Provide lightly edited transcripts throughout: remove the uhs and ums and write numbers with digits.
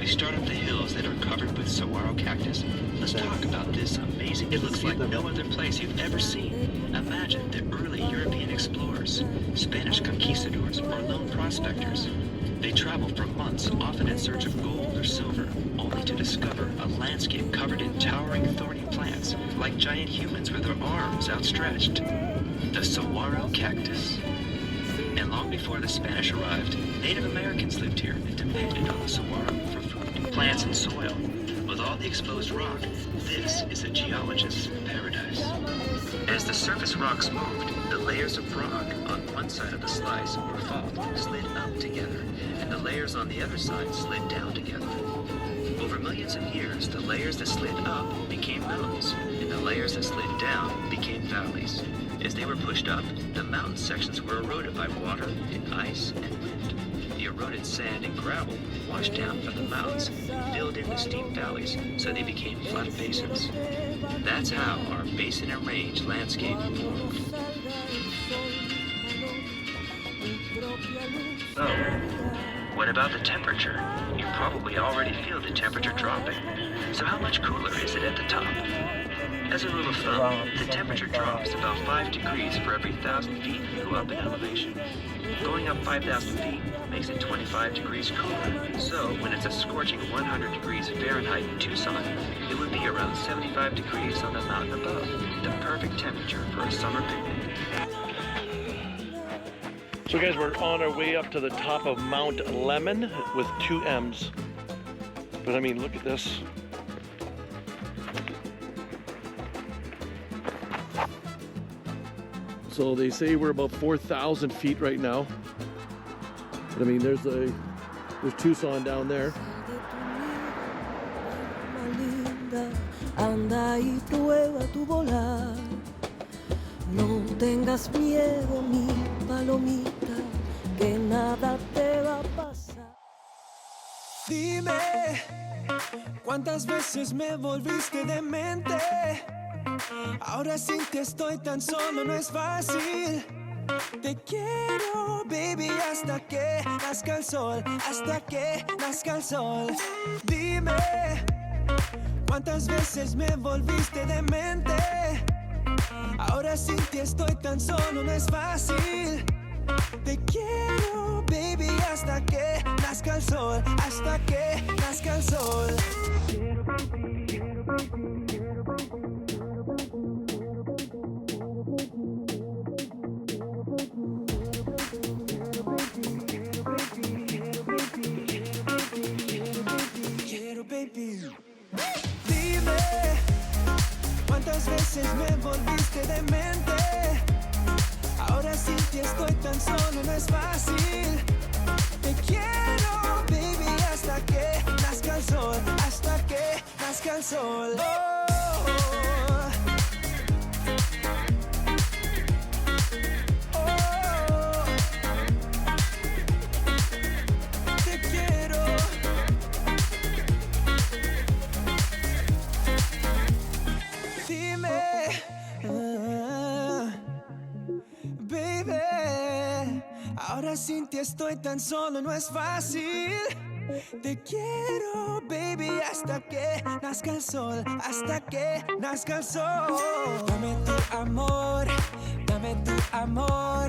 we start up the hills that are covered with saguaro cactus, let's talk about this amazing. It looks like no other place you've ever seen. Imagine the early European explorers, Spanish conquistadors, or lone prospectors. They travel for months, often in search of gold or silver, only to discover a landscape covered in towering thorny plants, like giant humans with their arms outstretched. The saguaro cactus. And long before the Spanish arrived, Native Americans lived here and depended on the saguaro for food, plants, and soil. With all the exposed rock, this is a geologist's paradise. As the surface rocks moved, the layers of rock on one side of the slice or fault slid up together, and the layers on the other side slid down together. Over millions of years, the layers that slid up became mountains, and the layers that slid down became valleys. As they were pushed up, the mountain sections were eroded by water and ice and wind. The eroded sand and gravel washed down from the mountains and filled in the steep valleys, so they became flat basins. That's how our basin and range landscape formed. So, what about the temperature? You probably already feel the temperature dropping. So how much cooler is it at the top? As a rule of thumb, the temperature drops about 5 degrees for every 1,000 feet you go up in elevation. Going up 5,000 feet makes it 25 degrees cooler. So when it's a scorching 100 degrees Fahrenheit in Tucson, it would be around 75 degrees on the mountain above. The perfect temperature for a summer picnic. So guys, we're on our way up to the top of Mount Lemmon with 2 M's. But I mean, look at this. So they say we're about 4,000 feet right now. But I mean, there's Tucson down there. Anda y prueba tu volar. No tengas miedo, mi palomita, que nada te va a pasar. Dime, ¿cuántas veces me volviste demente? Ahora sin ti estoy tan solo, no es fácil. Te quiero, baby, hasta que nazca el sol, hasta que nazca el sol. Dime, ¿cuántas veces me volviste demente? Ahora sin ti estoy tan solo, no es fácil. Te quiero, baby, hasta que nazca el sol, hasta que nazca el sol. Quiero, baby. Dime, ¿cuántas veces me volviste demente? Ahora sin ti estoy tan solo, no es fácil. Te quiero, baby, hasta que nazca el sol, hasta que nazca el sol. Te quiero. Dime, baby, ahora sin ti estoy tan solo, no es fácil. Te quiero, baby, hasta que nazca el sol, hasta que nazca el sol. Dame tu amor, dame tu amor,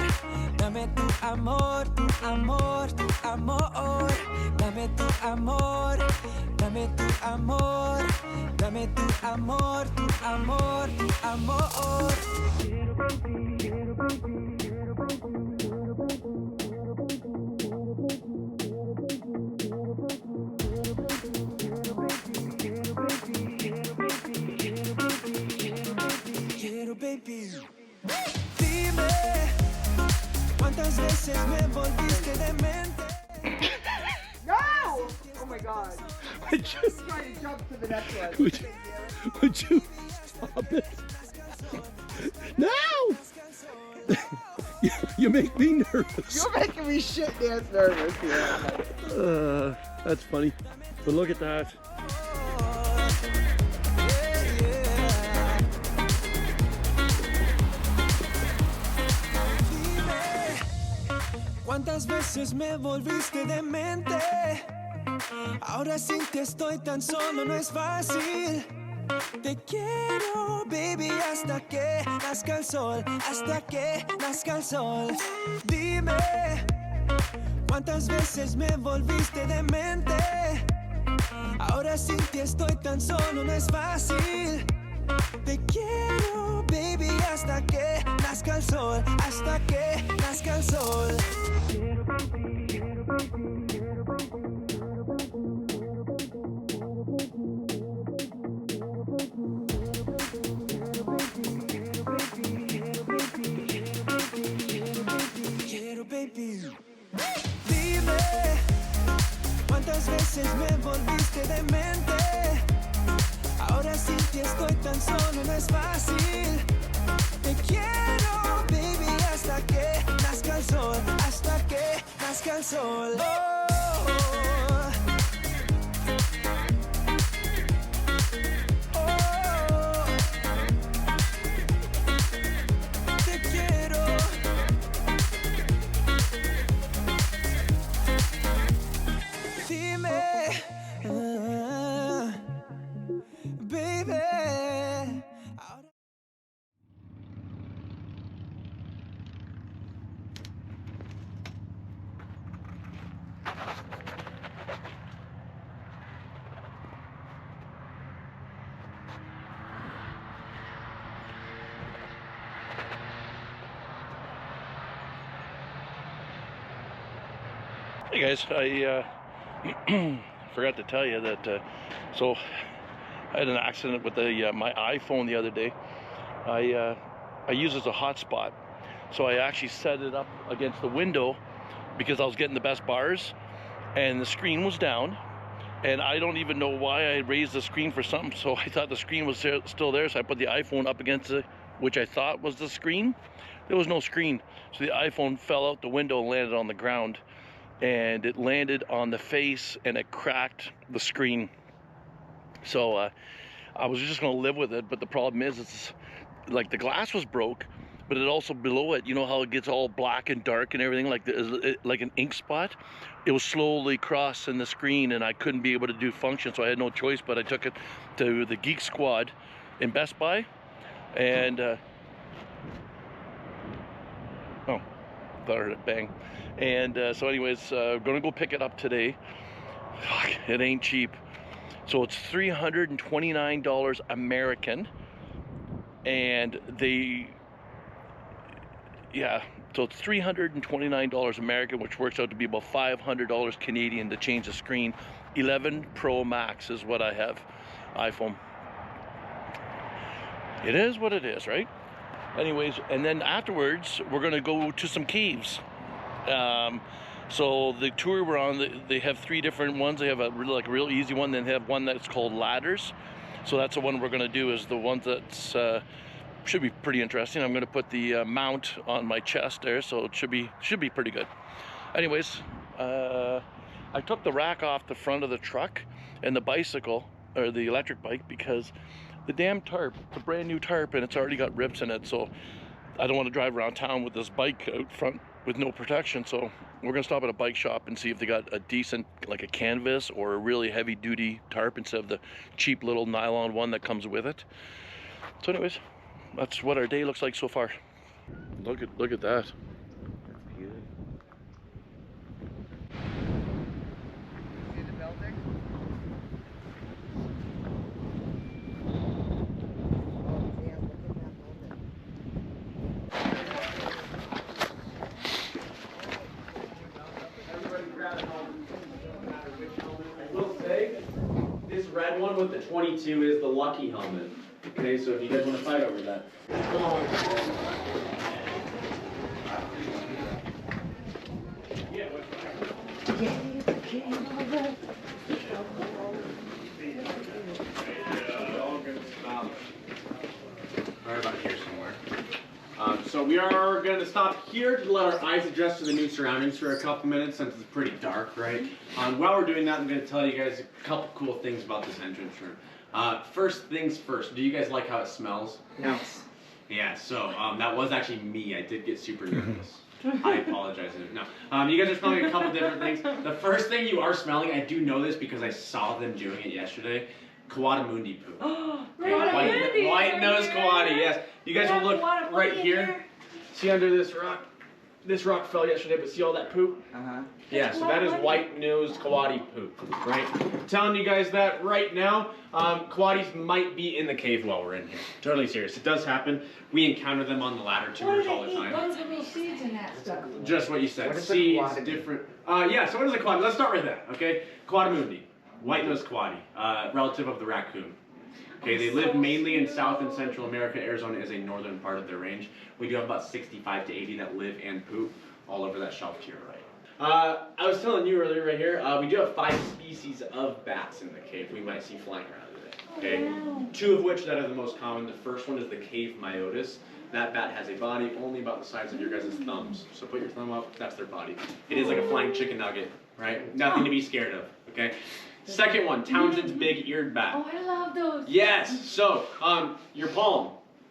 dame tu amor, tu amor, tu amor. Dame tu amor, dame tu amor, dame tu amor, tu amor, tu amor. Quiero, baby, quiero, baby, quiero, baby, quiero, baby. Quiero, baby. Dime, ¿cuántas veces me volviste demente? No! Oh my god. Would you, Just trying to jump to the next one. would you stop it? No! You make me nervous. You're making me shit dance nervous here. That's funny. But look at that. ¿Cuántas veces me volviste demente? Ahora sin ti estoy tan solo, no es fácil. Te quiero, baby, hasta que nazca el sol, hasta que nazca el sol. Dime, ¿cuántas veces me volviste demente? Ahora sin ti estoy tan solo, no es fácil. Te quiero, baby, hasta que nazca el sol, hasta que nazca el sol. Quiero, baby. Dime, ¿cuántas veces me volviste demente? Ahora sin ti estoy tan solo, no es fácil. Te quiero, baby, hasta que nazca el sol, hasta que nazca el sol. Te quiero. Dime, baby. Ahora... Hey guys, I forgot to tell you that, so I had an accident with my iPhone the other day. I use it as a hotspot. So I actually set it up against the window because I was getting the best bars and the screen was down. And I don't even know why I raised the screen for something. So I thought the screen was still there. So I put the iPhone up against it, which I thought was the screen. There was no screen. So the iPhone fell out the window and landed on the ground. And it landed on the face and it cracked the screen. So I was just gonna live with it, but the problem is it's like the glass was broke, but it also below it, you know how it gets all black and dark and everything, like an ink spot? It was slowly crossing the screen and I couldn't be able to do function, so I had no choice, but I took it to the Geek Squad in Best Buy, and oh, thought I heard it bang. And so anyways, gonna go pick it up today. Fuck, it ain't cheap. So it's $329 American, and so it's $329 American, which works out to be about $500 Canadian to change the screen. 11 Pro Max is what I have, iPhone. It is what it is, right? Anyways, and then afterwards, we're gonna go to some caves. So the tour we're on, they have 3 different ones. They have a real easy one, then they have one that's called ladders. So that's the one we're gonna do, is the ones that's should be pretty interesting. I'm gonna put the mount on my chest there, so it should be pretty good. Anyways, I took the rack off the front of the truck and the bicycle, or the electric bike, because the damn tarp, it's a brand new tarp and it's already got rips in it, so I don't want to drive around town with this bike out front with no protection. So we're gonna stop at a bike shop and see if they got a decent, like a canvas or a really heavy duty tarp instead of the cheap little nylon one that comes with it. So anyways, that's what our day looks like so far. Look at that. That's beautiful. See the building? Oh, damn, look at that building. I will say, this red one with the 22 is the lucky helmet. Okay, so if you guys want to fight over that. Right about here somewhere. So we are going to stop here to let our eyes adjust to the new surroundings for a couple minutes since it's pretty dark, right? While we're doing that, I'm going to tell you guys a couple cool things about this entrance room. First things first, do you guys like how it smells? No. Yeah, so that was actually me. I did get super nervous. I apologize. No. You guys are smelling a couple different things. The first thing you are smelling, I do know this because I saw them doing it yesterday. Coatimundi poo. Okay, white nose coati. Yes. You guys will look right here. See under this rock. This rock fell yesterday, but see all that poop? Yeah, so that is white-nosed coati poop, right? I'm telling you guys that right now. Coatis might be in the cave while we're in here. Totally serious. It does happen. We encounter them on the ladder tours all the time. What are the little seeds in that stuff? Just what you said. Seeds, different. Yeah, so what is a coati? Let's start with that, okay? Coatimundi, white-nosed coati, relative of the raccoon. Okay, they live mainly in South and Central America. Arizona is a northern part of their range. We do have about 65 to 80 that live and poop all over that shelf to your right. I was telling you earlier right here, we do have 5 species of bats in the cave we might see flying around today. Okay, 2 of which that are the most common. The first one is the cave myotis. That bat has a body only about the size of your guys' thumbs. So put your thumb up, that's their body. It is like a flying chicken nugget, right? Nothing to be scared of, okay? Second one, Townsend's big-eared bat. Oh, I love those. Yes, so your palm,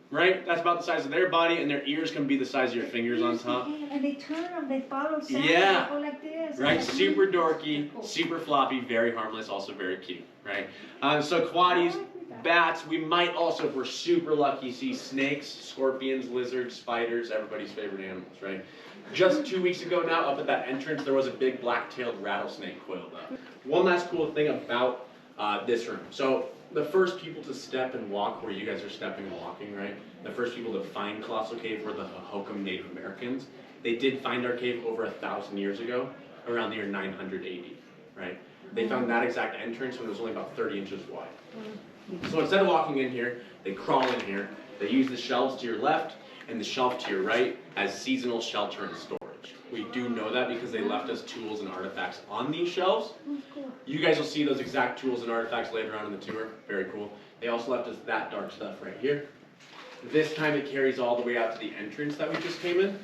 right? That's about the size of their body, and their ears can be the size of your fingers on top. And they turn them, they follow sound, Yeah. they go like this. Right, super dorky, super floppy, very harmless, also very cute, right? So coatis, bats, we might also, if we're super lucky, see snakes, scorpions, lizards, spiders, everybody's favorite animals, right? Just 2 weeks ago now, up at that entrance, there was a big black-tailed rattlesnake coiled up. One last cool thing about this room. So the first people to step and walk where you guys are stepping and walking, right? The first people to find Colossal Cave were the Hohokam Native Americans. They did find our cave over 1,000 years ago, around the year 980, right? They found that exact entrance when it was only about 30 inches wide. So instead of walking in here, they crawl in here. They use the shelves to your left and the shelf to your right as seasonal shelter and storage. We do know that because they left us tools and artifacts on these shelves. You guys will see those exact tools and artifacts later on in the tour. Very cool. They also left us that dark stuff right here. This time it carries all the way out to the entrance that we just came in.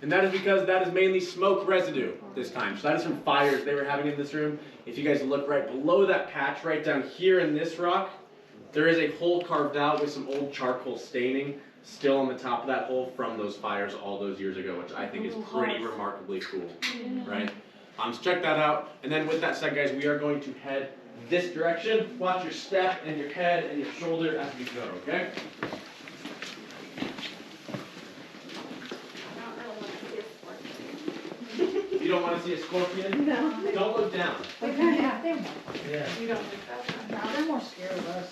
And that is because that is mainly smoke residue this time. So that is from fires they were having in this room. If you guys look right below that patch, right down here in this rock, there is a hole carved out with some old charcoal staining still on the top of that hole from those fires all those years ago, which I think is pretty remarkably cool, right? So check that out. And then with that said, guys, we are going to head this direction. Watch your step and your head and your shoulder as we go, okay? You don't want to see a scorpion? No. Don't look down. They kind of have them. Yeah. You don't think that's not. No, they're more scared of us.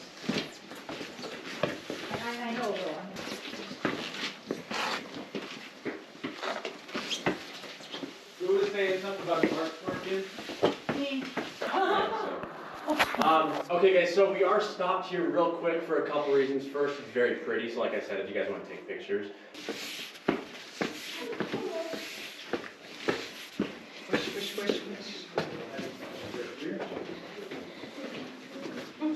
I know though. Who was saying something about a dark scorpion? Me. Okay guys, so we are stopped here real quick for a couple reasons. First, it's very pretty, so like I said, if you guys want to take pictures.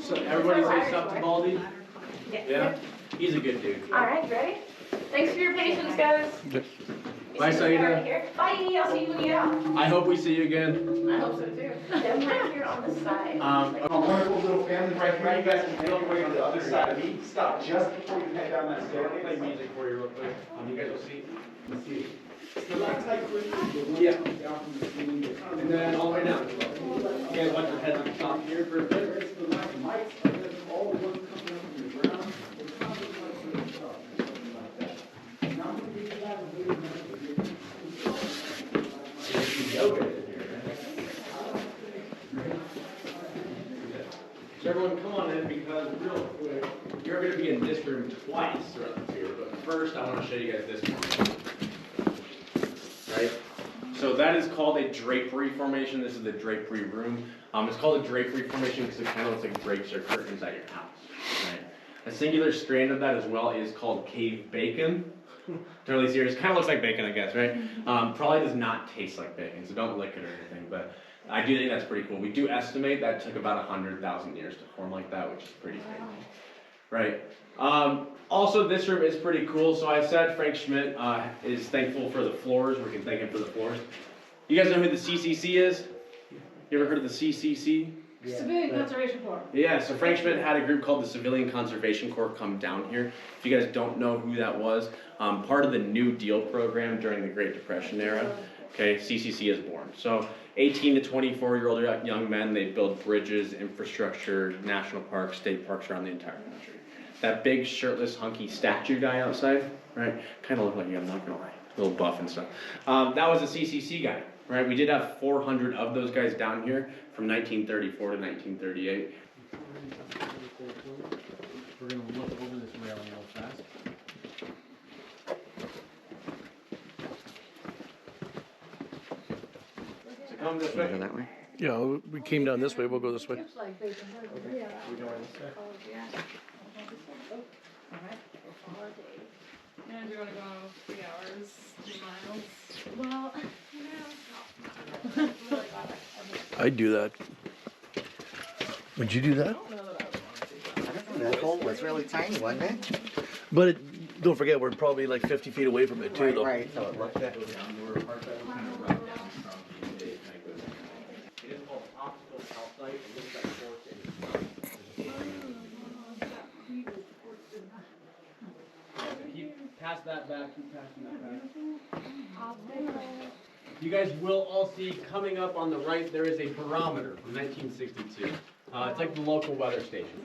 So everybody say something to Baldy? Yeah? He's a good dude. All right, ready? Thanks for your patience, guys. Bye, Saida. Bye, I'll see you when you get out. I hope we see you again. I hope so too. Definitely right here on the side. A wonderful little family right here. You guys can make your way to the other side of me. Stop just before you head down that stair. I'll play music for you real quick. You guys will see. Let's see. The last tight question. Yeah. And then all the way down. You guys want your heads on the top here for a bit? It's the last mics, and then all the ones coming up from the ground. The top of the mics are the top. Something like that. Now I'm going to give you guys a little bit of So everyone come on in because real quick, you're going to be in this room twice throughout the tour, but first I want to show you guys this one. Right? So that is called a drapery formation. This is the drapery room. It's called a drapery formation because it kind of looks like drapes or curtains at your house. Right? A singular strand of that as well is called cave bacon. Totally serious. Kind of looks like bacon, I guess, right? Probably does not taste like bacon, so don't lick it or anything, but I do think that's pretty cool. We do estimate that took about 100,000 years to form like that, which is pretty crazy. Right. Also, this room is pretty cool. So I said Frank Schmidt is thankful for the floors. We can thank him for the floors. You guys know who the CCC is? You ever heard of the CCC? Civilian Conservation Corps. Yeah, so Frank Schmidt had a group called the Civilian Conservation Corps come down here. If you guys don't know who that was, part of the New Deal program during the Great Depression era, okay, CCC is born. So 18 to 24-year-old young men, they build bridges, infrastructure, national parks, state parks around the entire country. That big shirtless hunky statue guy outside, right, kind of looked like you, I'm not gonna lie, a little buff and stuff. That was a CCC guy. Right, we did have 400 of those guys down here from 1934 to 1938. We're gonna look over this railing real fast. So come this way. That way? Yeah, we came down this way, we'll go this way. Looks like bacon burger. Yeah. We going this way? Oh, yeah. All right. And you're gonna go 3 hours, 3 miles. Well, I'd do that. Would you do that? I don't know, that hole was really tiny, wasn't it? But don't forget, we're probably like 50 feet away from it too, though. Right, so it looked that. It is called optical calcite. It looks like quartz and keep pass that back, keep passing that back. You guys will all see coming up on the right there is a barometer from 1962. It's like the local weather station.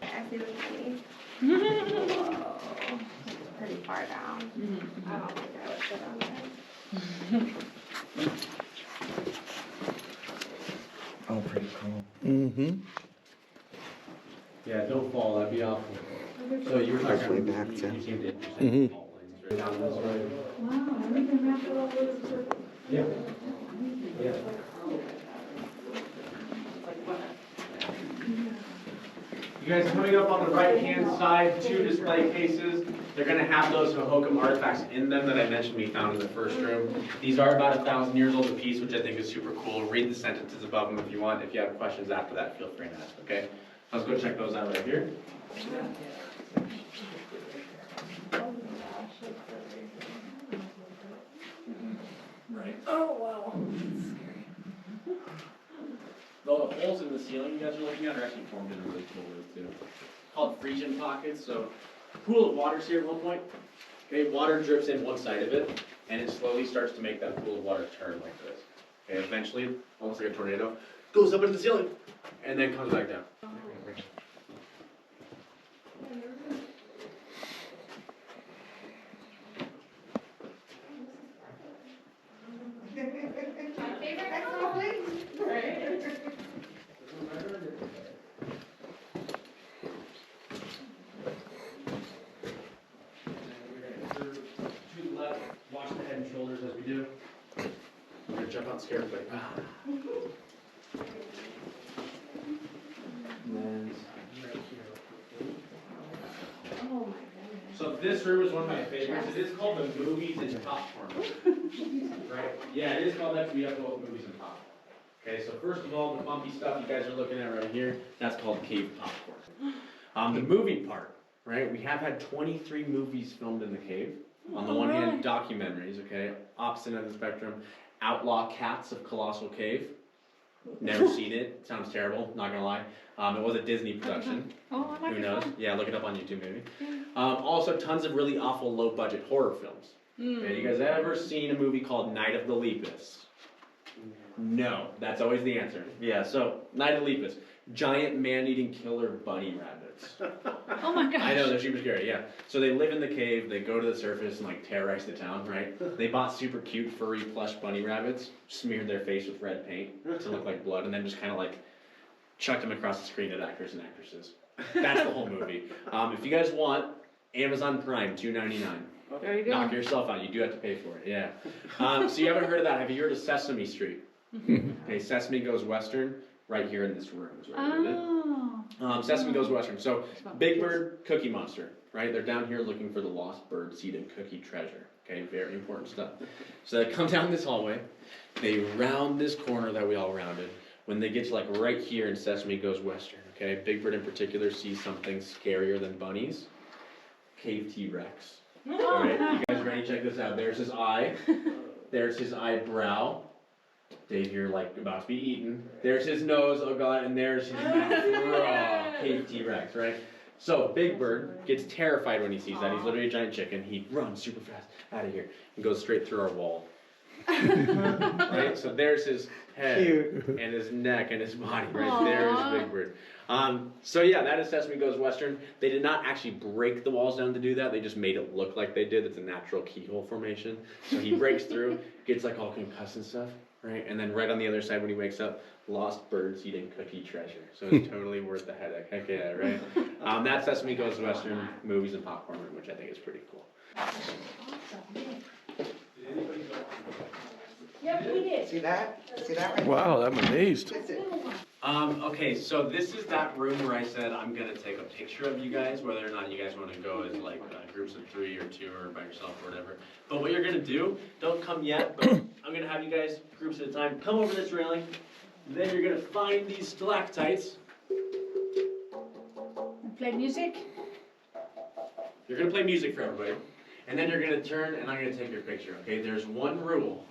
I see the tree. Whoa. It's pretty far down. I don't think I would sit on there. Oh, pretty cool. Mm-hmm. Yeah, don't fall, that'd be awful. So you were Halfway talking back to- you seemed interested Mhm. in fault lines right down this way. wow, everything wrapped it all with a circle. Yeah. Yeah. You guys coming up on the right-hand side, 2 display cases. They're going to have those Hohokam artifacts in them that I mentioned we found in the first room. These are about 1,000 years old apiece, which I think is super cool. Read the sentences above them if you want. If you have questions after that, feel free to ask, okay? Let's go check those out right here. Right. Oh, wow. The holes in the ceiling you guys are looking at are actually formed in a really cool way too. Called Frisian pockets. So, pool of water's here at one point. Okay, water drips in one side of it, and it slowly starts to make that pool of water turn like this. Okay, eventually, almost like a tornado, goes up into the ceiling, and then comes back down. To the left, watch the head and shoulders as we do. We're gonna jump out scared, like And then so this room is one of my favorites. It is called the movies and popcorn. Right? Yeah, it is called that. We have both movies and popcorn. Okay, so first of all, the bumpy stuff you guys are looking at right here, that's called cave popcorn. The movie part, right? We have had 23 movies filmed in the cave. On the one hand, documentaries, okay? Opposite end of the spectrum, Outlaw Cats of Colossal Cave. Never seen it. Sounds terrible, not gonna lie. It was a Disney production. Oh, I might Who be knows? fun. Yeah, look it up on YouTube maybe. Also, tons of really awful low-budget horror films. Okay, you guys ever seen a movie called Night of the Lepus? No, that's always the answer. Yeah, so Night of the Lepus, giant man-eating killer bunny rabbits. Oh my gosh. I know, they're super scary, yeah. So they live in the cave, they go to the surface and like terrorize the town, right? They bought super cute, furry, plush bunny rabbits, smeared their face with red paint to look like blood, and then just kind of like chucked them across the screen at actors and actresses. That's the whole movie. If you guys want, Amazon Prime, $2.99. There you go. Knock yourself out. You do have to pay for it. Yeah. So you haven't heard of that? Have you heard of Sesame Street? Okay, Sesame Goes Western. Right here in this room is where we did it. Sesame Goes Western. So Big Bird, Cookie Monster. Right? They're down here looking for the lost bird seed and cookie treasure. Okay, very important stuff. So they come down this hallway. They round this corner that we all rounded. When they get to like right here in Sesame Goes Western, okay, Big Bird in particular sees something scarier than bunnies. Cave T-Rex. All right, you guys ready? Check this out. There's his eye. There's his eyebrow. Dave here like about to be eaten. There's his nose, oh god, and there's his mouth. Raw Cave T-Rex, right? So Big Bird gets terrified when he sees that. He's literally a giant chicken. He runs super fast out of here and goes straight through our wall. Right? So there's his head and his neck and his body. Right there is Big Bird. So yeah, that is Sesame Goes Western. They did not actually break the walls down to do that. They just made it look like they did. It's a natural keyhole formation. So he breaks through, gets like all concussed and stuff. Right? And then right on the other side when he wakes up, lost birds eating cookie treasure. So it's totally worth the headache. Heck yeah, right? That's Sesame Goes Western movies and popcorn room, which I think is pretty cool. Yep, we did. See that? See that right Wow, I'm amazed. there? That's it. Okay, so this is that room where I said I'm gonna take a picture of you guys, whether or not you guys want to go as like groups of 3 or 2 or by yourself or whatever. But what you're gonna do, don't come yet, but I'm gonna have you guys groups at a time come over this railing. Then you're gonna find these stalactites. Play music. You're gonna play music for everybody, and then you're gonna turn and I'm gonna take your picture. Okay, there's one rule: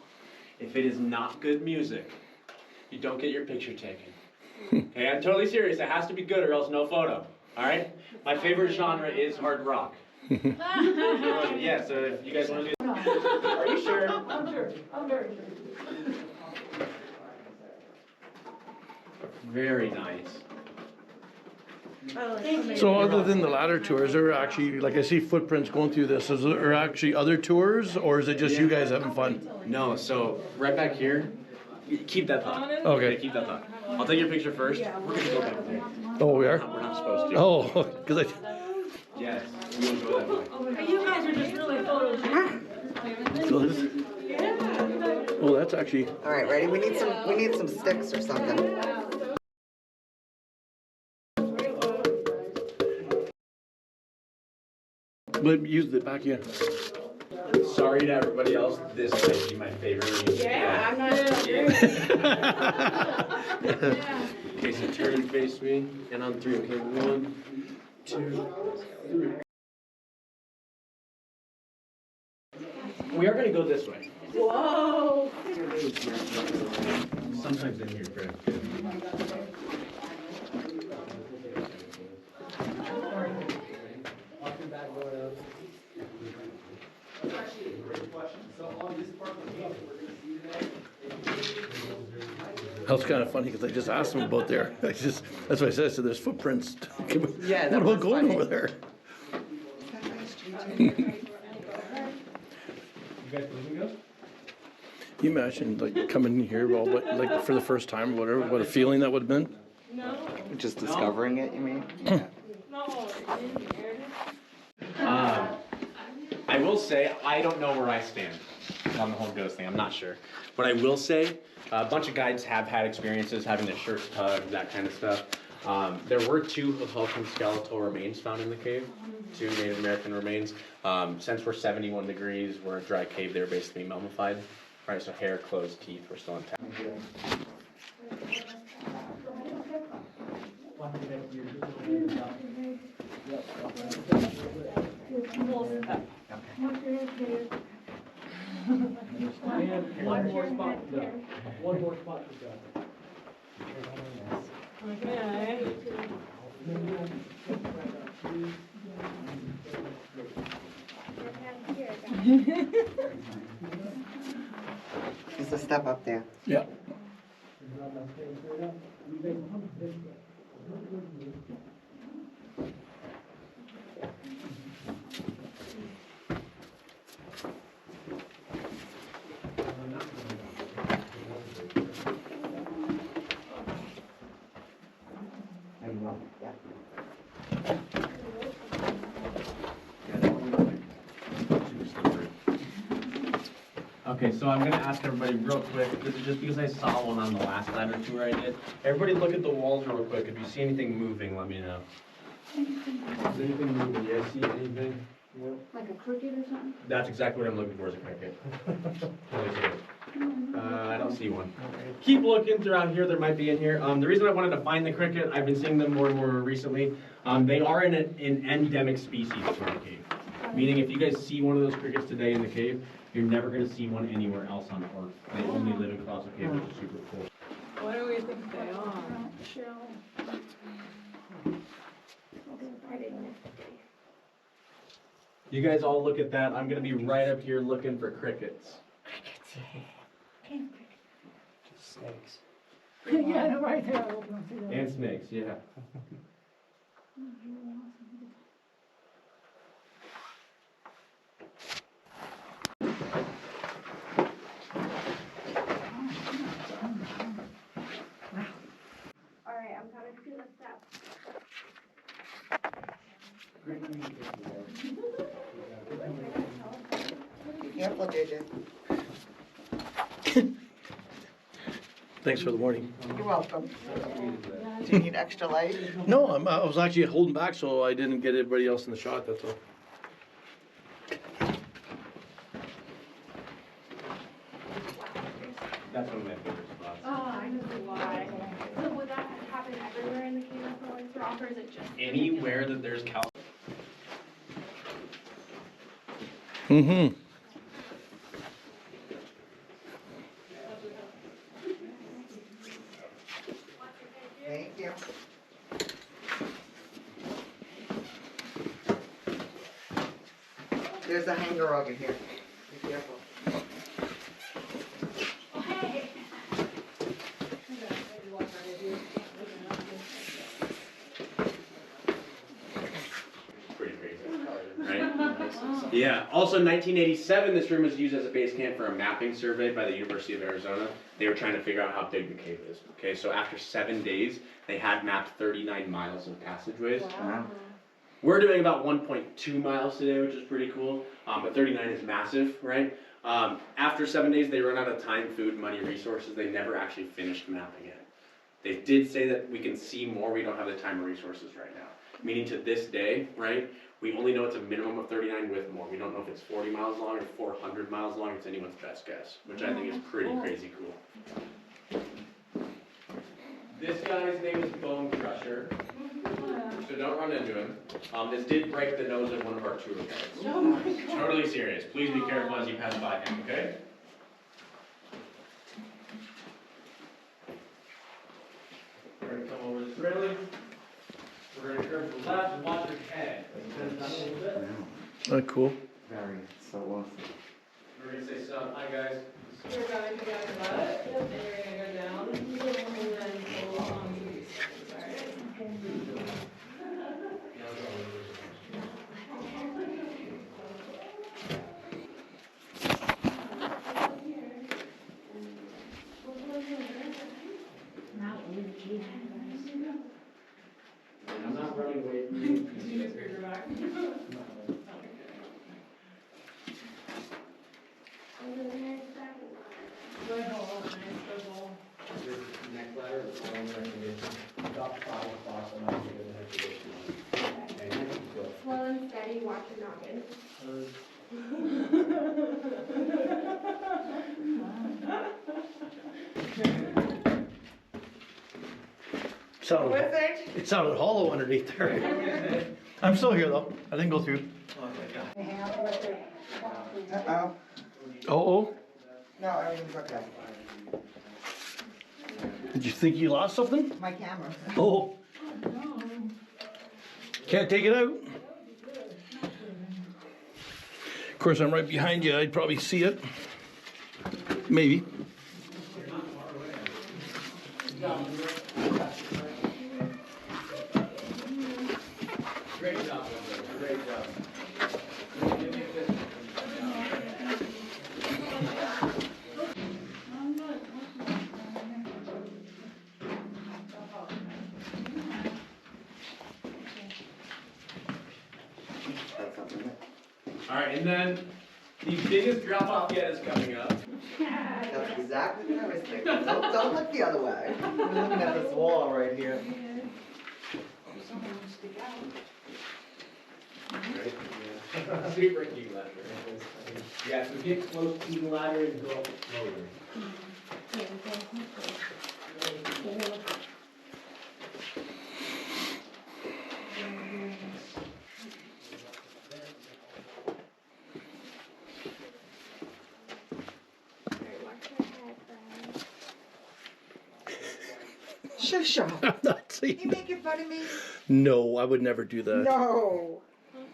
if it is not good music, you don't get your picture taken. Okay, I'm totally serious. It has to be good or else no photo. All right? My favorite genre is hard rock. Yeah, so if you guys want to do that. Are you sure? I'm sure. I'm very sure. Very nice. So other than the ladder tours, there are actually, like I see footprints going through this, is there actually other tours or is it just you guys having fun? No, so right back here, keep that thought. Okay. Keep that thought. I'll take your picture first. We're going to go back there. Oh, we are? We're not supposed to. Oh, because Yes, we will go that way. You guys are just really photogenic. so this, oh, that's actually, All right, ready? We need some sticks or something. but use the back end. Sorry to everybody else, this might be my favorite music. Yeah, I'm not Okay, so turn and face me, and on 3, okay, 1, 2, 3. We are gonna go this way. Whoa. Sometimes in here, Fred. That was kind of funny because I just asked them about there. That's what I said. I said there's footprints. Yeah, that what about was going funny. over there? You imagine like coming here, well, but like for the first time, whatever, what a feeling that would have been. Just discovering it, you mean? I will say, I don't know where I stand on the whole ghost thing. I'm not sure. But I will say, a bunch of guides have had experiences having their shirts tugged, that kind of stuff. There were 2 Hulking skeletal remains found in the cave, 2 Native American remains. Since we're 71 degrees, we're a dry cave, they were basically mummified. Right, so hair, clothes, teeth were still intact. One more spot to go. One more spot to go. Okay. There's a step up there. Yeah. Okay, so I'm gonna ask everybody real quick, this is just because I saw one on the last ladder tour I did. Everybody look at the walls real quick. If you see anything moving, let me know. Is anything moving? You guys see anything? Like a cricket or something? That's exactly what I'm looking for, is a cricket. I don't see one. Keep looking throughout here, there might be in here. The reason I wanted to find the cricket, I've been seeing them more and more recently. They are an endemic species in the cave. Meaning if you guys see one of those crickets today in the cave, you're never going to see one anywhere else on Earth. They only live in Colossal Caves, which is super cool. What do we think they are? You guys all look at that. I'm going to be right up here looking for crickets. Snakes. Yeah, right there. And snakes, yeah. Alright, I'm coming to the steps. Be careful, JJ. Thanks for the warning. You're welcome. Do you need extra light? No, I was actually holding back so I didn't get everybody else in the shot, that's all. That's one of my favorite spots. Oh, I know why. So would that happen everywhere in the cave of the White Rock, or is it just? Anywhere that there's cal. Mm-hmm. Thank you. There's a hanger over here. Be careful. Pretty crazy, right? Yeah. Also, in 1987, this room was used as a base camp for a mapping survey by the University of Arizona. They were trying to figure out how big the cave is. Okay, so after 7 days, they had mapped 39 miles of passageways. Wow. We're doing about 1.2 miles today, which is pretty cool. But 39 is massive, right? After 7 days, they run out of time, food, money, resources. They never actually finished mapping it. They did say that we can see more. We don't have the time or resources right now. Meaning to this day, right? We only know it's a minimum of 39 with more. We don't know if it's 40 miles long or 400 miles long. It's anyone's best guess, which I think is pretty crazy cool. This guy's name is Bone Crusher. So don't run into him. This did break the nose of one of our tour guides. Totally serious. Please be careful as you pass by him, okay? We're going to come over this railing. We're going to curve to the left and watch your head. Bend down a little bit. Cool. Very, so awesome. We're going to say some. Hi, guys. You're going to go to the butt, and you're going to go down, and then pull onto these things, alright? I'm not running away from you. You just screwed your back. Good hole, nice, good hole. This neck ladder is all in recommendation. About 5 o'clock, I'm not going to have to get you on. Okay, so. Slow and steady, watch your noggin. It sounded hollow underneath there. I'm still here though. I didn't go through. Uh-oh. Oh, No, everything's okay. did you think you lost something? My camera. Oh. Can't take it out. Of course, I'm right behind you. I'd probably see it. Maybe. Great job, Linda. Great job. All right, and then The biggest drop off yet is coming up. That's exactly what I was thinking. Don't look the other way. I'm looking at this wall right here. Right? Yeah. Super key ladder. Yeah, so get close to the ladder and go up slowly. Shusha. I'm not saying You making fun of me? No, I would never do that. No. Okay.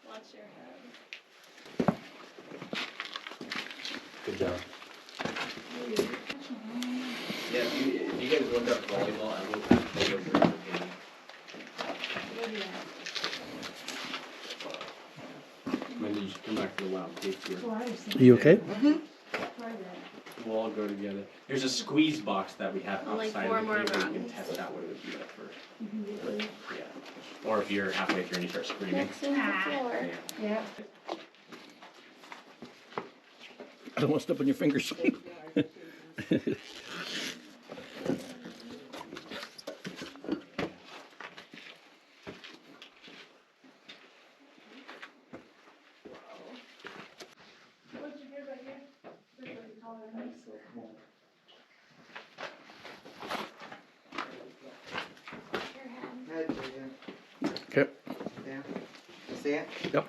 Watch your head. Good job. Yeah, if you guys look up volleyball, I will have photos for you. Maybe you should come back to the wild cave here. Are you okay? We'll all go together. There's a squeeze box that we have Like outside 4 of the more cave where you can rounds. test out what it would be like first. Yeah. Or if you're halfway through and you start screaming. Next to the floor. Yeah. I don't want to step on your fingers. Okay. Yeah. You see it? Yep.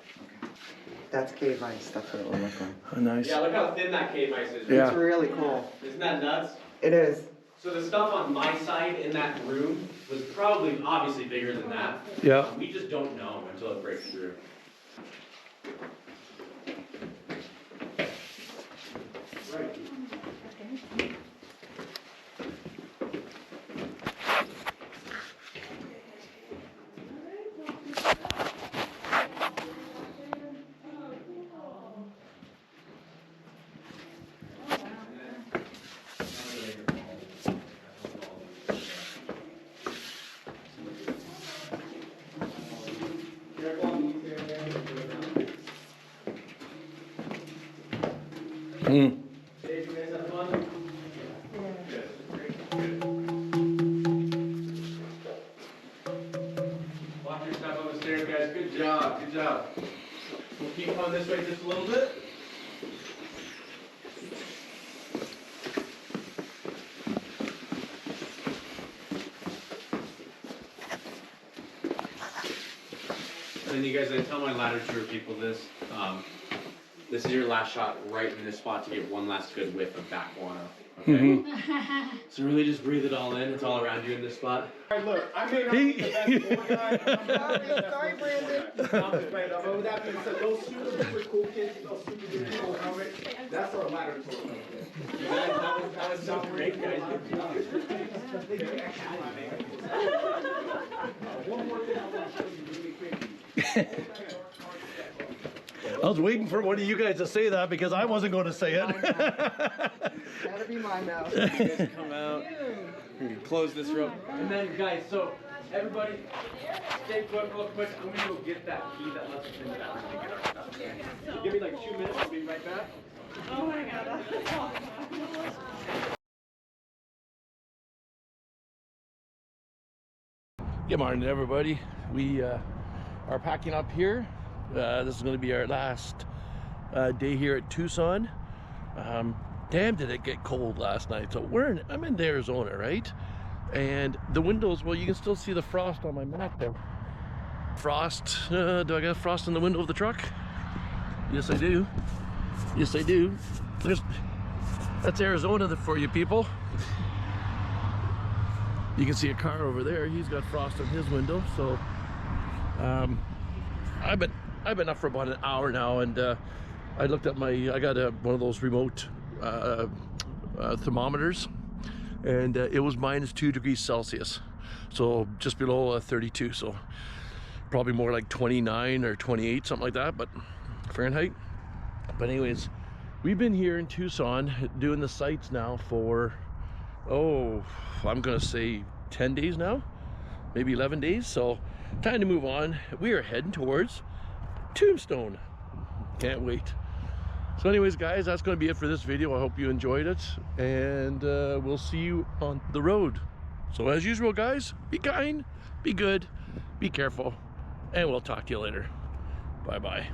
That's cave ice. That's what it will look like. Oh, nice. Yeah, look how thin that cave ice is. Yeah. It's really cool. Isn't that nuts? It is. So the stuff on my side in that room was probably obviously bigger than that. Yeah. We just don't know until it breaks through. Right. Mm. Dave, you guys have fun? Good. Great. Good. Watch your step on the stairs, guys. Good job. Good job. We'll keep going this way just a little bit. And then you guys, I tell my ladder tour people this. This is your last shot right in this spot to get one last good whiff of back guano. Okay? So really just breathe it all in. It's all around you in this spot. Alright, look, I may not be the best board guy. Sorry, Brandon. But with that being said, those super cool kids, those super cool helmets, that's our ladder tour. That was so great, guys. One more thing I want to show you really quick. I was waiting for one of you guys to say that because I wasn't going to say it. Gotta be mine now. You guys come out. We can close this rope. And then, guys, so everybody, stay put real quick. I'm gonna go get that key that lets us in the bathroom to get our stuff. Okay? Give me like 2 minutes. I'll be right back. Oh my god, that's awesome. Good morning, everybody. We are packing up here. This is going to be our last day here at Tucson. Damn, did it get cold last night. So I'm in Arizona, right? And the windows, well, you can still see the frost on my mat there. Frost, do I got frost in the window of the truck? Yes, I do. Yes, I do. That's Arizona for you people. You can see a car over there. He's got frost on his window. So I've been up for about an hour now, and I looked at I got one of those remote thermometers, and it was -2 degrees Celsius, so just below 32. So probably more like 29 or 28, something like that, but Fahrenheit. But anyways, we've been here in Tucson doing the sites now for, I'm gonna say 10 days now, maybe 11 days. So time to move on. We are heading towards Tombstone. Can't wait. So anyways, guys, that's going to be it for this video. I hope you enjoyed it, and we'll see you on the road. So as usual, guys, be kind, be good, be careful, and we'll talk to you later. Bye-bye.